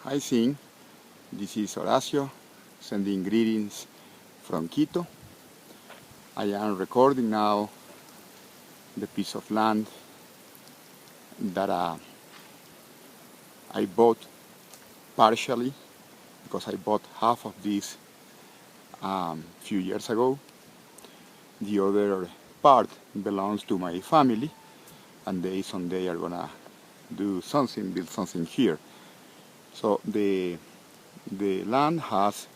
Hi, Sing. This is Horacio sending greetings from Quito. I am recording now the piece of land that I bought partially, because I bought half of this few years ago. The other part belongs to my family, and they someday are gonna build something here. So the land has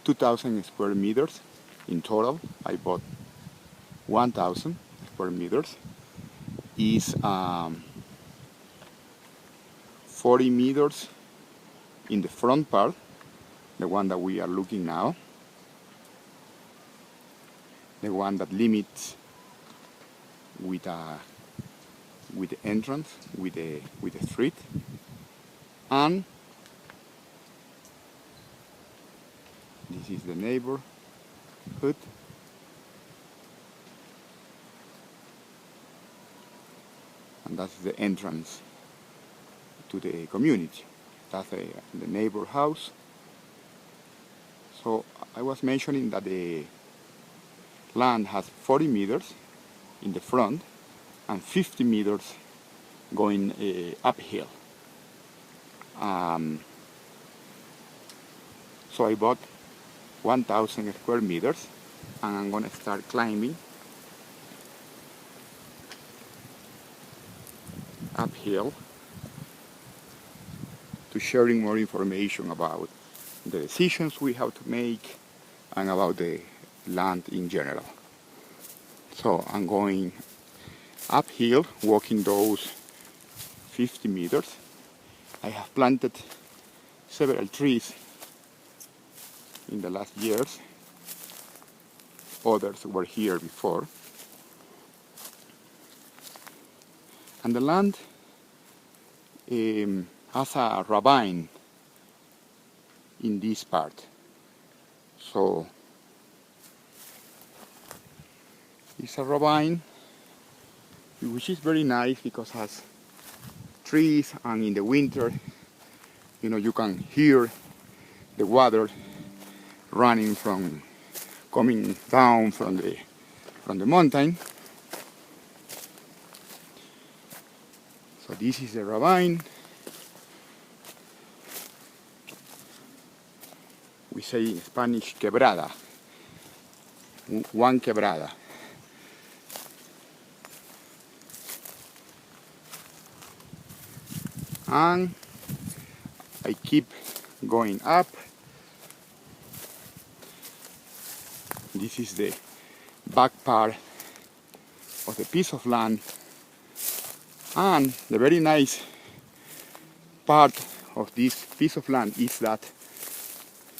2,000 square meters in total. I bought 1,000 square meters. Is 40 meters in the front part, the one that we are looking now, the one that limits with the entrance, with the street, and this is the neighborhood, and that's the entrance to the community. That's the neighbor house. So I was mentioning that the land has 40 meters in the front and 50 meters going uphill. So I bought 1,000 square meters, and I'm gonna start climbing uphill to sharing more information about the decisions we have to make and about the land in general. So I'm going uphill, walking those 50 meters. I have planted several trees in the last years. Others were here before. And the land has a ravine in this part. So it's a ravine which is very nice because it has trees, and in the winter, you can hear the water coming down from the mountain. So this is the ravine. We say in Spanish quebrada, one quebrada. And I keep going up. This is the back part of the piece of land, and the very nice part of this piece of land is that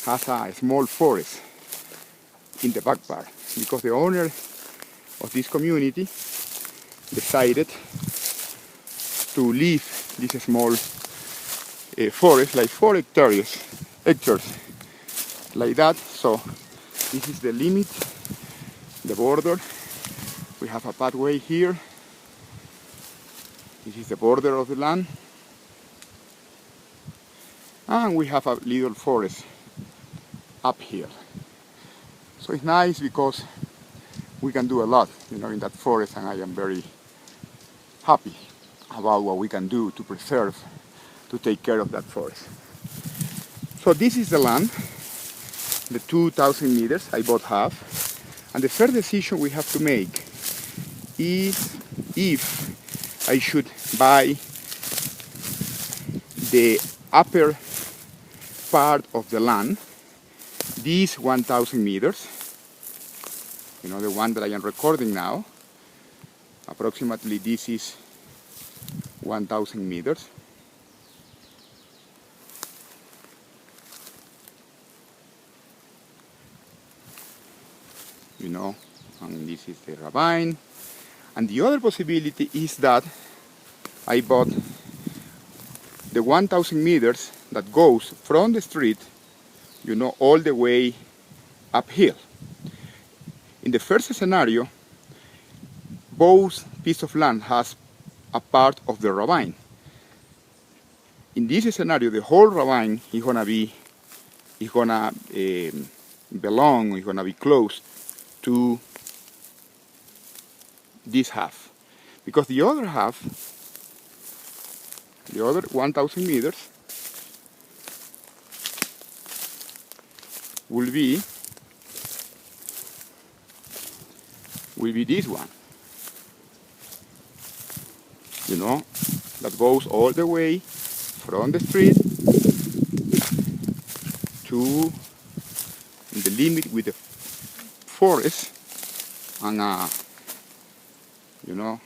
has a small forest in the back part, because the owner of this community decided to leave this small forest, like 4 hectares, like that. So this is the limit, the border. We have a pathway here. This is the border of the land. And we have a little forest up here. So it's nice because we can do a lot, in that forest, and I am very happy about what we can do to preserve, to take care of that forest. So this is the land, the 2,000 meters. I bought half. And the third decision we have to make is if I should buy the upper part of the land, these 1,000 meters, the one that I am recording now. Approximately this is 1,000 meters. And this is the ravine. And the other possibility is that I bought the 1,000 meters that goes from the street, all the way uphill. In the first scenario, both pieces of land has a part of the ravine. in this scenario, the whole ravine is gonna belong, is gonna be close to this half, because the other half, the other 1,000 meters, will be this one, you know, that goes all the way from the street to the limit with the forest, and you know,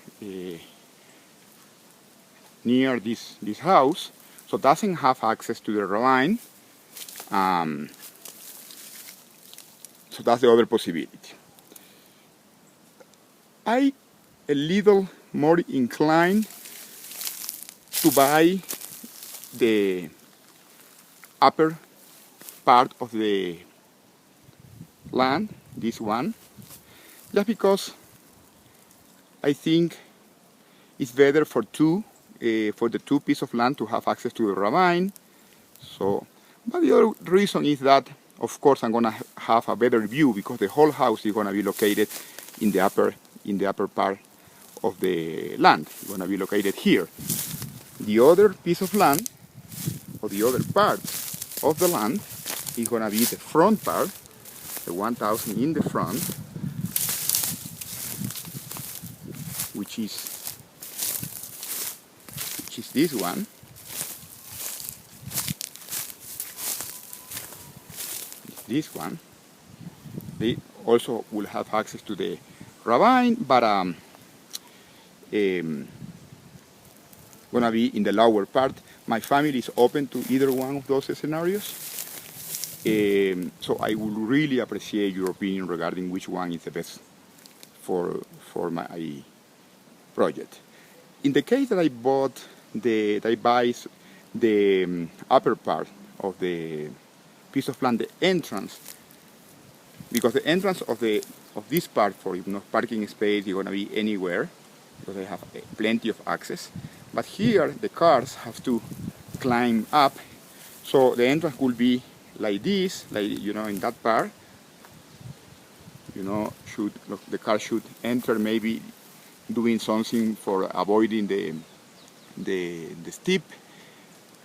near this house, so doesn't have access to the ravine. So that's the other possibility. I a little more inclined to buy the upper part of the land, this one, just because I think it's better for the two pieces of land to have access to the ravine. So, but the other reason is that, of course, I'm gonna have a better view because the whole house is gonna be located in the upper part of the land. It's gonna be located here. The other piece of land, or the other part of the land, is gonna be the front part, the 1,000 in the front, which is this one. This one. They also will have access to the ravine, but gonna be in the lower part. My family is open to either one of those scenarios. So I would really appreciate your opinion regarding which one is the best for my project. In the case that I buy the upper part of the piece of land, the entrance, because the entrance of this part for parking space is going to be anywhere, because they have plenty of access. But here the cars have to climb up, so the entrance will be like this, like in that part. The car should enter maybe doing something for avoiding the steep.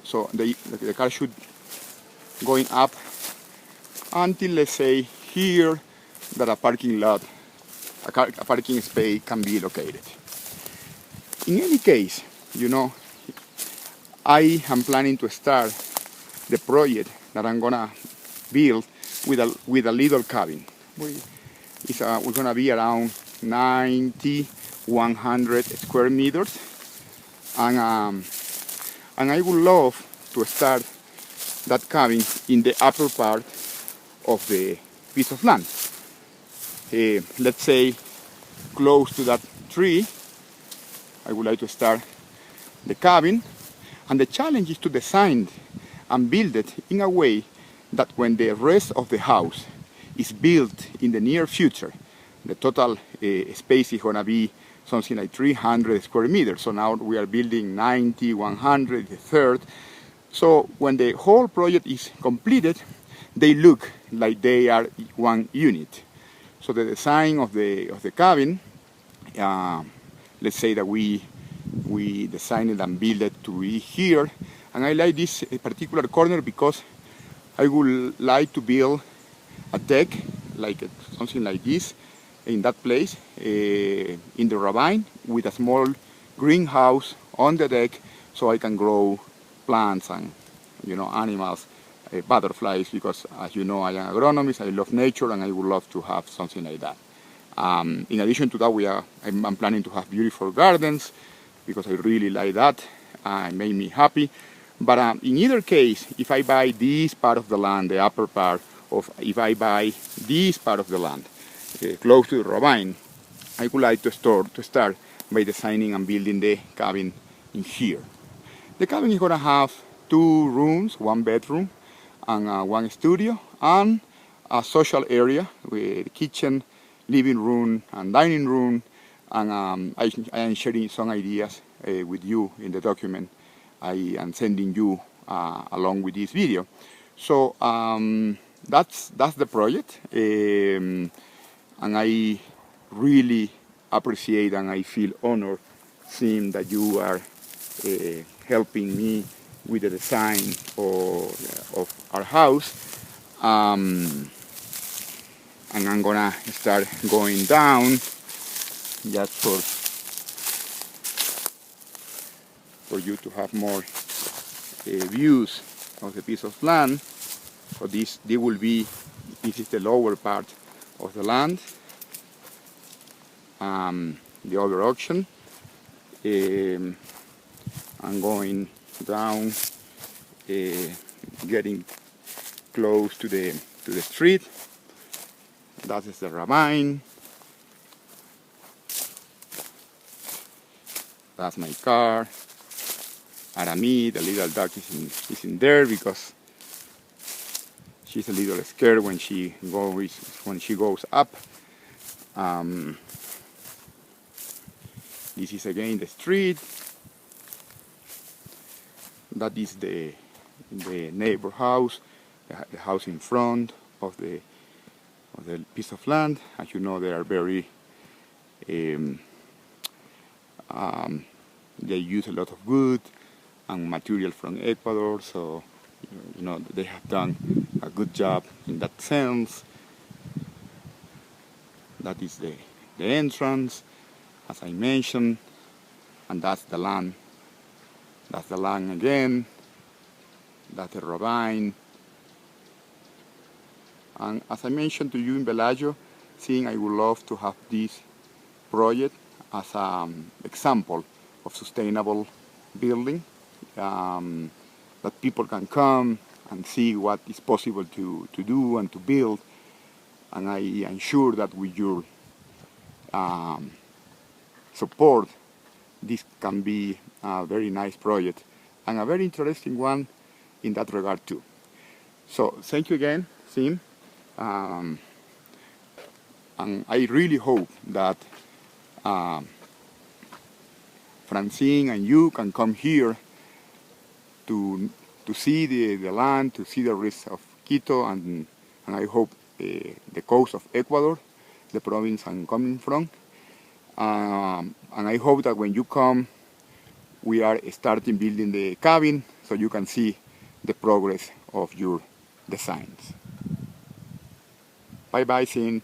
So the car should going up until, let's say, here, that a parking space can be located. In any case, I am planning to start the project that I'm gonna build with a little cabin. We're gonna be around 100 square meters, and I would love to start that cabin in the upper part of the piece of land. Let's say close to that tree. I would like to start the cabin, and the challenge is to design and build it in a way that when the rest of the house is built in the near future, the total space is going to be something like 300 square meters. So now we are building 90, 100, the third. So when the whole project is completed, they look like they are one unit. So the design of the cabin, let's say that we designed it and built it to be here. And I like this particular corner because I would like to build a deck, like something like this, in that place, in the ravine, with a small greenhouse on the deck, so I can grow plants and animals, butterflies, because as you know, I am an agronomist, I love nature, and I would love to have something like that. In addition to that, I'm planning to have beautiful gardens, because I really like that. It made me happy. But in either case, if I buy this part of the land, the upper part, if I buy this part of the land, close to the ravine, I would like to start by designing and building the cabin in here. The cabin is going to have 2 rooms, 1 bedroom, and 1 studio, and a social area with kitchen, living room, and dining room. And I am sharing some ideas with you in the document I am sending you along with this video. So that's the project, and I really appreciate and I feel honored seeing that you are helping me with the design of our house. And I'm gonna start going down just for you to have more views of the piece of land. So this is the lower part of the land. The other option. I'm going down, getting close to the street. That is the ravine. That's my car. Arami, the little dog, is in there because she's a little scared when she goes up. This is again the street. That is the neighbor house, the house in front of the piece of land. As you know, they are very they use a lot of wood and material from Ecuador, so you know they have done a good job in that sense. That is the entrance, as I mentioned, and that's the land. That's the land again. That's the ravine. And as I mentioned to you in Bellagio, I would love to have this project as an example of sustainable building, that people can come and see what is possible to do and to build. And I am sure that with your support, this can be a very nice project and a very interesting one in that regard too. So thank you again, Sim. And I really hope that Francine and you can come here to see the land, to see the rest of Quito, and I hope the coast of Ecuador, the province I'm coming from. And I hope that when you come, we are starting building the cabin so you can see the progress of your designs. Bye bye, Sin.